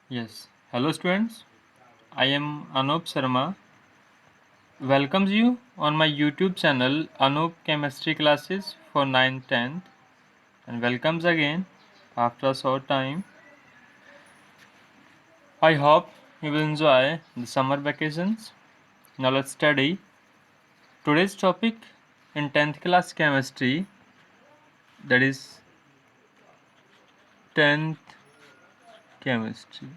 Yes. Hello students. I am Anup Sharma. Welcomes you on my YouTube channel Anup Chemistry Classes for 9th 10th and welcomes again after a short time. I hope you will enjoy the summer vacations. Now let's study. Today's topic in 10th class chemistry, that is 10th chemistry.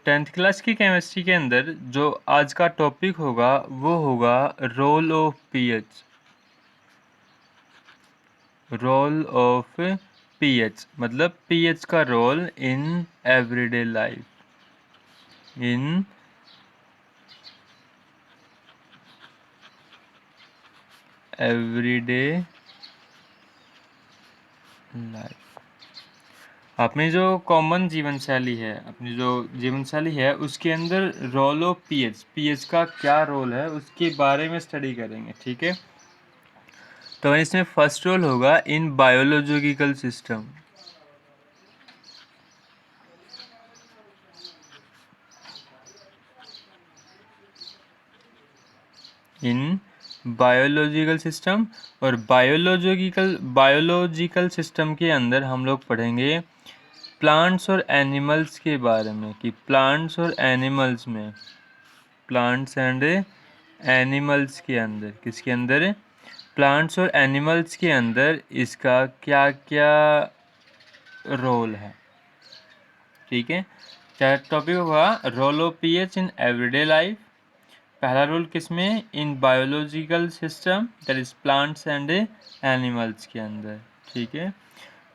10th class की chemistry के अंदर जो आज का topic होगा वो होगा role of pH. Role of pH मतलब पीएच का role in everyday life. In everyday life अपनी जो कॉमन जीवन शैली है, अपनी जो जीवन शैली है उसके अंदर रोल ऑफ पीएच, पीएच का क्या रोल है उसके बारे में स्टडी करेंगे। ठीक है, तो इसमें फर्स्ट रोल होगा इन बायोलॉजिकल सिस्टम। इन बायोलॉजिकल सिस्टम और बायोलॉजिकल सिस्टम के अंदर हम लोग पढ़ेंगे प्लांट्स और एनिमल्स के बारे में कि प्लांट्स और एनिमल्स में, प्लांट्स एंड एनिमल्स के अंदर, किसके अंदर, प्लांट्स और एनिमल्स के अंदर इसका क्या क्या रोल है। ठीक है, क्या टॉपिक होगा role of pH in everyday life. पहला रोल किसमें, in biological system that is plants and animals के अंदर। ठीक है,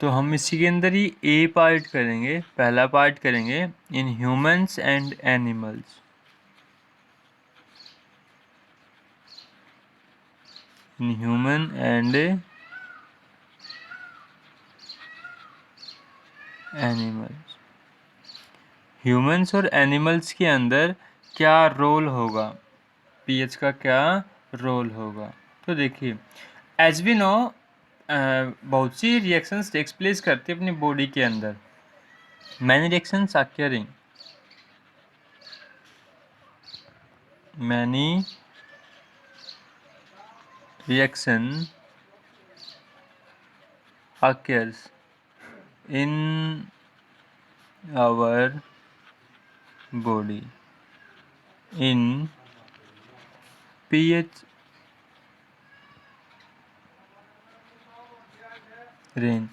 तो हम इसी के अंदर ही ए पार्ट करेंगे, पहला पार्ट करेंगे in humans and animals. In human and animals, humans और एनिमल्स के अंदर क्या रोल होगा, पीएच का क्या रोल होगा। तो देखिए, एज वी नो बहुत सी रिएक्शंस टेक्स प्लेस करती है अपनी बॉडी के अंदर। Many reactions are occurring, many reaction occurs in our body in pH range.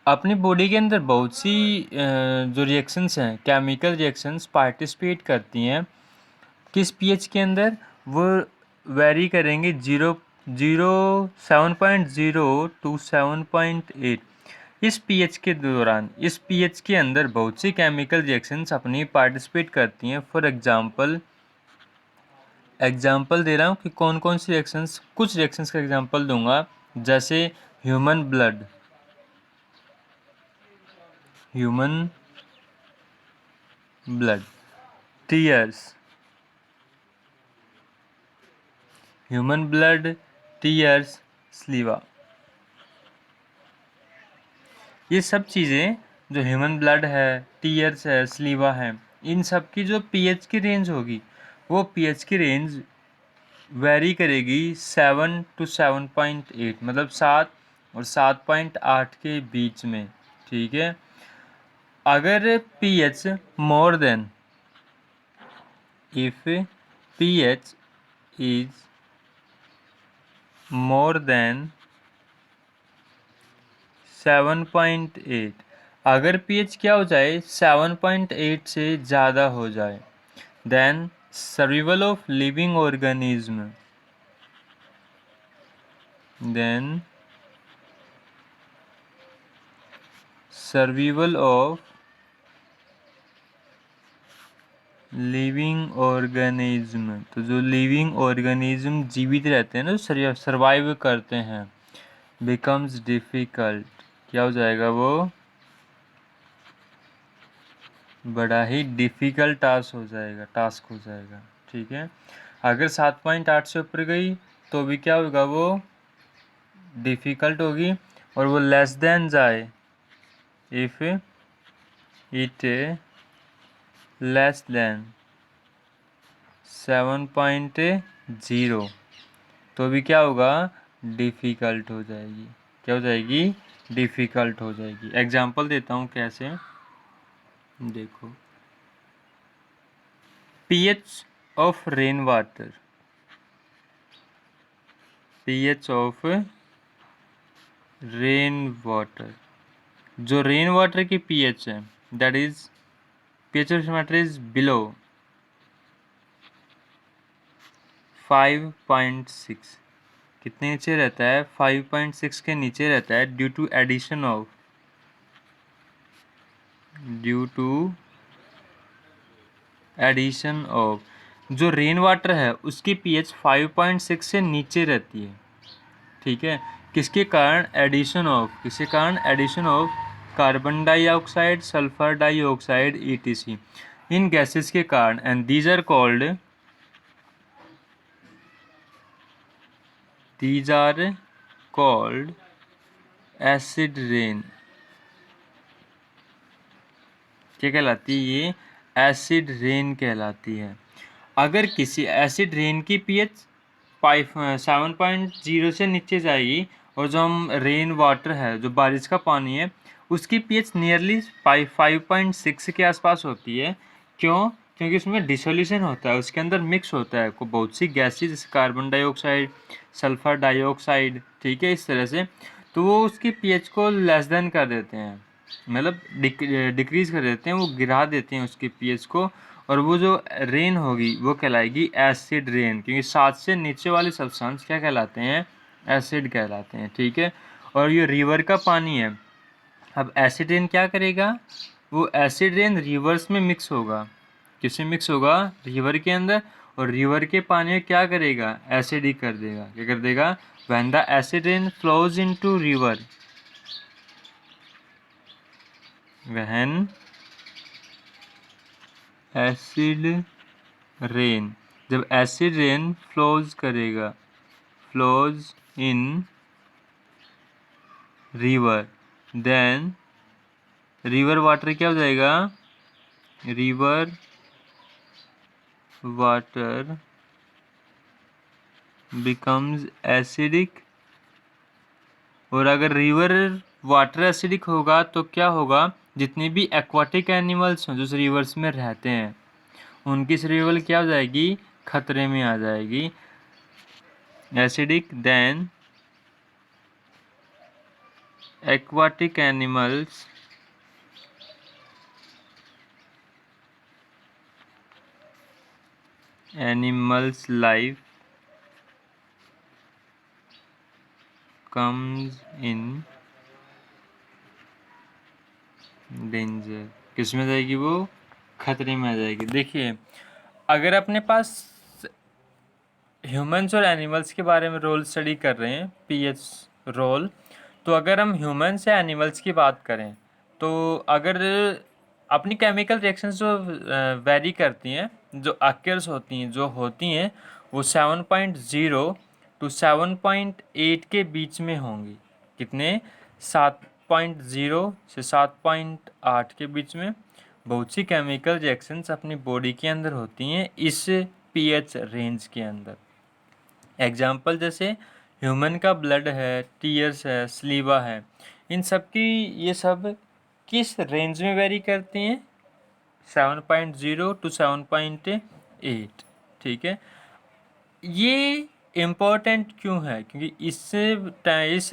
अपनी बॉडी के अंदर बहुत सी जो रिएक्शंस हैं, केमिकल रिएक्शंस पार्टिसिपेट करती हैं किस पीएच के अंदर, वो वेरी करेंगे 7.0 टू 7.8। इस पीएच के दौरान, इस पीएच के अंदर बहुत सी केमिकल रिएक्शंस अपनी पार्टिसिपेट करती हैं। फॉर एग्जांपल दे रहा हूँ कि कौन कौन सी रिएक्शंस, कुछ रिएक्शंस का एग्जांपल दूंगा, जैसे human blood, human blood, tears, human blood, tears, saliva. ये सब चीज़ें जो ह्यूमन ब्लड है, टीयर्स है, स्लीवा है, इन सब की जो पीएच की रेंज होगी वो पीएच की रेंज वेरी करेगी 7 टू 7.8, मतलब 7 और 7.8 के बीच में। ठीक है, अगर pH more than, if pH is more than 7.8, अगर पीएच क्या हो जाए 7.8 से ज़्यादा हो जाए, then survival of living organism, then survival of living organism, तो जो लिविंग ऑर्गेनिज्म जीवित रहते हैं ना, सर्वाइव करते हैं, बिकम्स डिफ़िकल्ट, क्या हो जाएगा, वो बड़ा ही डिफ़िकल्ट टास्क हो जाएगा। ठीक है, अगर 7.8 से ऊपर गई तो भी क्या होगा, वो डिफ़िकल्ट होगी, और वो लेस देन जाए, इफ़ इट लेस देन 7.0 तो भी क्या होगा, डिफ़िकल्ट हो जाएगी। क्या हो जाएगी, डिफ़िकल्ट हो जाएगी। एग्जांपल देता हूँ कैसे, देखो pH of rain water, pH of rain water, जो रेन वाटर की पीएच है that is pH of water is below 5.6। कितने नीचे रहता है, 5.6 के नीचे रहता है ड्यू टू एडिशन ऑफ जो रेन वाटर है उसकी पीएच 5.6 से नीचे रहती है। ठीक है, किसके कारण, किसके कारण, addition of carbon dioxide, sulphur dioxide etc, इन गैसेस के कारण। And these are called acid rain. क्या कहलाती है ये, एसिड रेन कहलाती है। अगर किसी एसिड रेन की पीएच 7.0 से नीचे जाएगी और जो हम रेन वाटर है, जो बारिश का पानी है, उसकी पीएच नियरली 5.6 के आसपास होती है। क्यों, क्योंकि उसमें डिसोल्यूशन होता है, उसके अंदर मिक्स होता है को बहुत सी गैसेज, जैसे कार्बन डाइऑक्साइड, सल्फर डाइऑक्साइड, ठीक है, इस तरह से। तो वो उसकी पीएच को लेस देन कर देते हैं, मतलब डिक्रीज कर देते हैं, वो गिरा देते हैं उसके पीएच को। और वो जो रेन होगी वो कहलाएगी एसिड रेन, क्योंकि 7 से नीचे वाले सब्सटेंस क्या कहलाते हैं, एसिड कहलाते हैं। ठीक है, और ये रिवर का पानी है। अब एसिड रेन क्या करेगा, वो एसिड रेन रिवर्स में मिक्स होगा। किसमें मिक्स होगा, रिवर के अंदर। और रिवर के पानी में क्या करेगा, एसिडिक कर देगा। क्या कर देगा, when the acid rain flows into river, when acid rain, जब एसिड रेन फ्लोज करेगा, flows in river, then river water क्या हो जाएगा, रिवर वाटर बिकम्स एसिडिक। और अगर रिवर वाटर एसिडिक होगा तो क्या होगा, जितने भी एक्वाटिक एनिमल्स हैं जो रिवर्स में रहते हैं, उनकी सर्वाइवल क्या हो जाएगी, खतरे में आ जाएगी। Acidic, then aquatic animals life comes in danger। किस में जाएगी, वो खतरे में आ जाएगी। देखिए, अगर अपने पास ह्यूमंस और एनिमल्स के बारे में रोल स्टडी कर रहे हैं, पीएच रोल, तो अगर हम ह्यूमंस या एनिमल्स की बात करें, तो अगर अपनी केमिकल रिएक्शंस जो वेरी करती हैं, जो अक्यर्स होती हैं, जो होती हैं, वो 7.0 टू 7.8 के बीच में होंगी। कितने, 7.0 से 7.8 के बीच में बहुत सी केमिकल रिएक्शंस अपनी बॉडी के अंदर होती हैं इस पीएच रेंज के अंदर। एग्जाम्पल जैसे ह्यूमन का ब्लड है, टीयर्स है, स्लीवा है, इन सब की, ये सब किस रेंज में वेरी करती हैं, 7.0 टू 7.8। ठीक है, ये इम्पोर्टेंट क्यों है, क्योंकि इस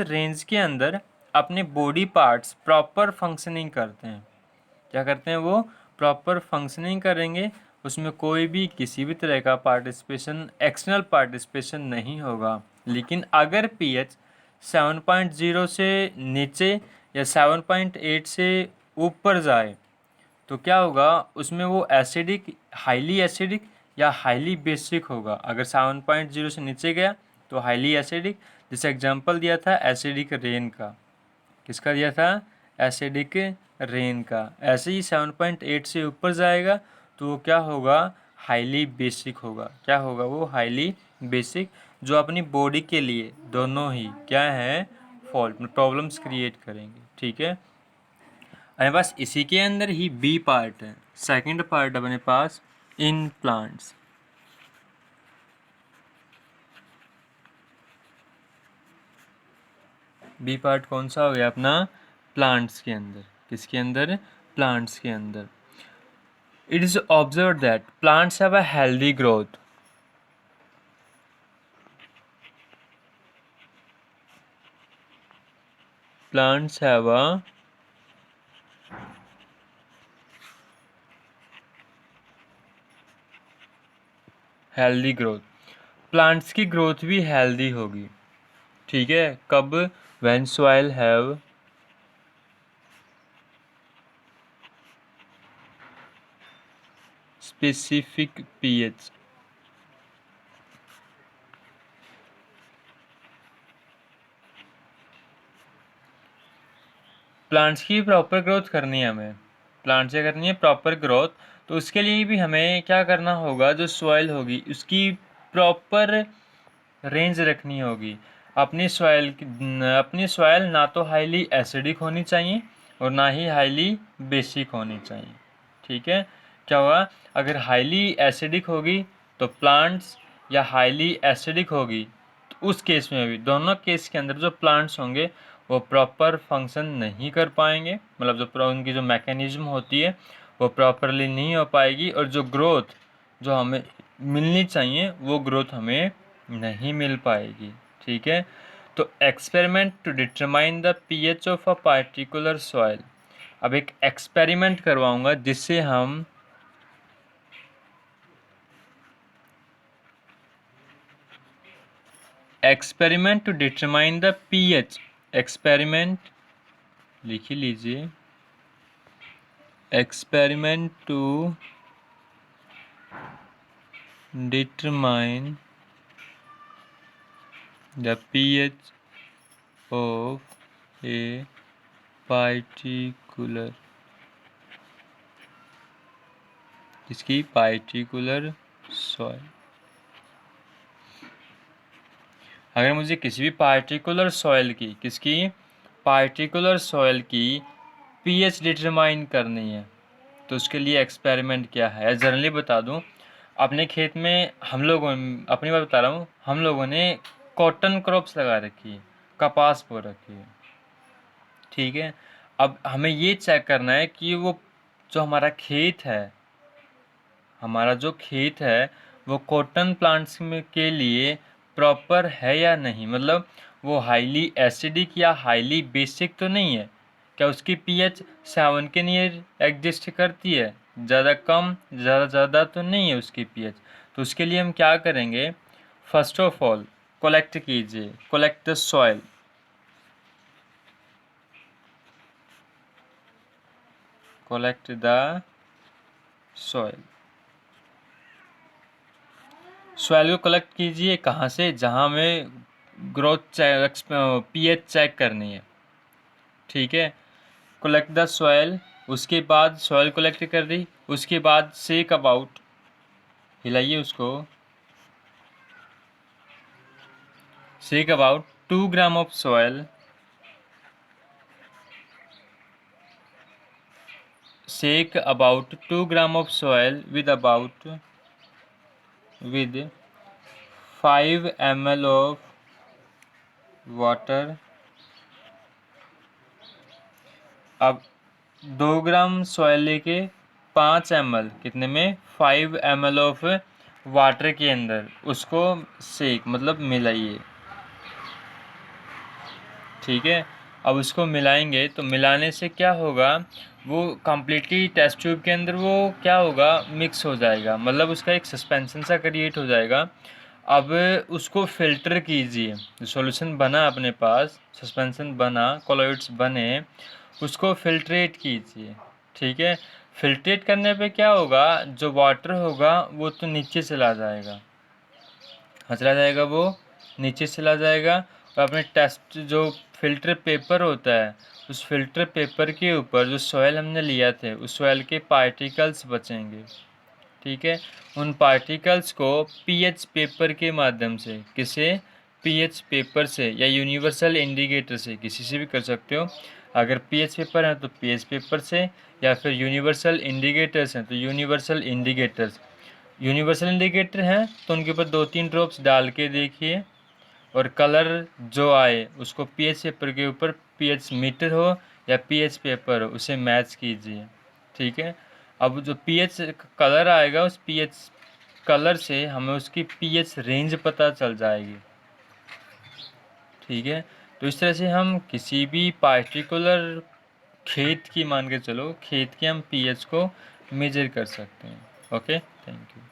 रेंज के अंदर अपने बॉडी पार्ट्स प्रॉपर फंक्शनिंग करते हैं। क्या करते हैं, वो प्रॉपर फंक्शनिंग करेंगे, उसमें कोई भी किसी भी तरह का पार्टिसिपेशन, एक्सटर्नल पार्टिसिपेशन नहीं होगा। लेकिन अगर पीएच 7.0 से नीचे या 7.8 से ऊपर जाए तो क्या होगा, उसमें वो एसिडिक, हाईली एसिडिक या हाईली बेसिक होगा। अगर 7.0 से नीचे गया तो हाईली एसिडिक, जैसे एग्जांपल दिया था एसिडिक रेन का, किसका दिया था, एसिडिक रेन का। ऐसे ही 7.8 से ऊपर जाएगा तो वो क्या होगा, हाईली बेसिक होगा। क्या होगा, वो हाईली बेसिक, जो अपनी बॉडी के लिए दोनों ही क्या है, फॉल्ट, प्रॉब्लम्स क्रिएट करेंगे। ठीक है, अपने पास इसी के अंदर ही बी पार्ट है। सेकंड पार्ट अपने पास इन प्लांट्स। बी पार्ट कौन सा हो गया अपना? प्लांट्स के अंदर। किसके अंदर? प्लांट्स के अंदर। It is observe that plants have a healthy growth. Plants have a healthy growth. Plants की ग्रोथ भी हेल्दी होगी। ठीक है, कब? When soil have specific pH. Plants की प्रॉपर ग्रोथ करनी है हमें। प्लांट से करनी है प्रॉपर ग्रोथ, तो उसके लिए भी हमें क्या करना होगा? जो सॉइल होगी उसकी प्रॉपर रेंज रखनी होगी। अपनी सॉइल ना तो हाईली एसिडिक होनी चाहिए और ना ही हाईली बेसिक होनी चाहिए। ठीक है, क्या हुआ? अगर हाईली एसिडिक होगी तो प्लांट्स, या हाईली एसिडिक होगी तो उस केस में भी, दोनों केस के अंदर जो प्लांट्स होंगे वो प्रॉपर फंक्शन नहीं कर पाएंगे। मतलब जो उनकी जो मैकेनिज्म होती है वो प्रॉपरली नहीं हो पाएगी, और जो ग्रोथ जो हमें मिलनी चाहिए वो ग्रोथ हमें नहीं मिल पाएगी। ठीक है, तो experiment to determine the pH of a particular soil. अब एक एक्सपेरिमेंट करवाऊंगा जिससे हम experiment to determine the pH. Experiment लिख ही लीजिए, experiment to determine the pH of a particular, इसकी पार्टिकुलर सॉइल। अगर मुझे किसी भी पार्टिकुलर सॉइल की, किसकी? पार्टिकुलर सॉइल की पीएच डिटरमाइन करनी है तो उसके लिए एक्सपेरिमेंट क्या है? जनरली बता दूं, अपने खेत में हम लोगों, अपनी बात बता रहा हूँ, हम लोगों ने कॉटन क्रॉप्स लगा रखी है, कपास बो रखी है। ठीक है, अब हमें ये चेक करना है कि वो जो हमारा खेत है, हमारा जो खेत है वो कॉटन प्लांट्स में के लिए प्रॉपर है या नहीं। मतलब वो हाईली एसिडिक या हाईली बेसिक तो नहीं है। क्या उसकी पीएच 7 के नियर एग्जिस्ट करती है? ज़्यादा कम, ज़्यादा तो नहीं है उसकी पीएच। तो उसके लिए हम क्या करेंगे? फर्स्ट ऑफ ऑल कलेक्ट कीजिए, collect the soil. Collect the soil. Soil को कलेक्ट कीजिए कहाँ से? जहाँ हमें ग्रोथ चेक, पीएच चेक करनी है। ठीक है, कलेक्ट द सॉइल। उसके बाद सॉइल कलेक्ट कर दी, उसके बाद शेक अबाउट, हिलाइए उसको, shake about 2 gram of soil, shake about 2 gram of soil with 5 ml of water. अब 2 ग्राम सॉइल लेके 5 ml, कितने में? 5 ml ऑफ वाटर के अंदर उसको सेक, मतलब मिलाइए। ठीक है, अब उसको मिलाएंगे तो मिलाने से क्या होगा? वो कम्प्लीटली टेस्ट ट्यूब के अंदर वो क्या होगा? मिक्स हो जाएगा, मतलब उसका एक सस्पेंशन सा क्रिएट हो जाएगा। अब उसको फ़िल्टर कीजिए। जो सॉल्यूशन बना अपने पास, सस्पेंशन बना, कोलॉइड्स बने, उसको फ़िल्ट्रेट कीजिए। ठीक है, फ़िल्ट्रेट करने पे क्या होगा? जो वाटर होगा वो तो नीचे चला जाएगा, चला जाएगा, वो नीचे चला जाएगा। और अपने टेस्ट जो फ़िल्टर पेपर होता है, उस फ़िल्टर पेपर के ऊपर जो सॉइल हमने लिया थे उस सॉइल के पार्टिकल्स बचेंगे। ठीक है, उन पार्टिकल्स को पीएच पेपर के माध्यम से, किसे? पीएच पेपर से या यूनिवर्सल इंडिकेटर से, किसी से भी कर सकते हो। अगर पीएच पेपर हैं तो पीएच पेपर से, या फिर यूनिवर्सल इंडिकेटर्स हैं तो यूनिवर्सल इंडिकेटर्स। यूनिवर्सल इंडिकेटर हैं तो उनके ऊपर 2-3 ड्रॉप्स डाल के देखिए, और कलर जो आए उसको पीएच पेपर के ऊपर, पीएच मीटर हो या पीएच पेपर हो, उसे मैच कीजिए। ठीक है। अब जो पीएच कलर आएगा, उस पीएच कलर से हमें उसकी पीएच रेंज पता चल जाएगी। ठीक है। तो इस तरह से हम किसी भी पार्टिकुलर खेत की, मान के चलो खेत के, हम पीएच को मेजर कर सकते हैं। Okay, thank you.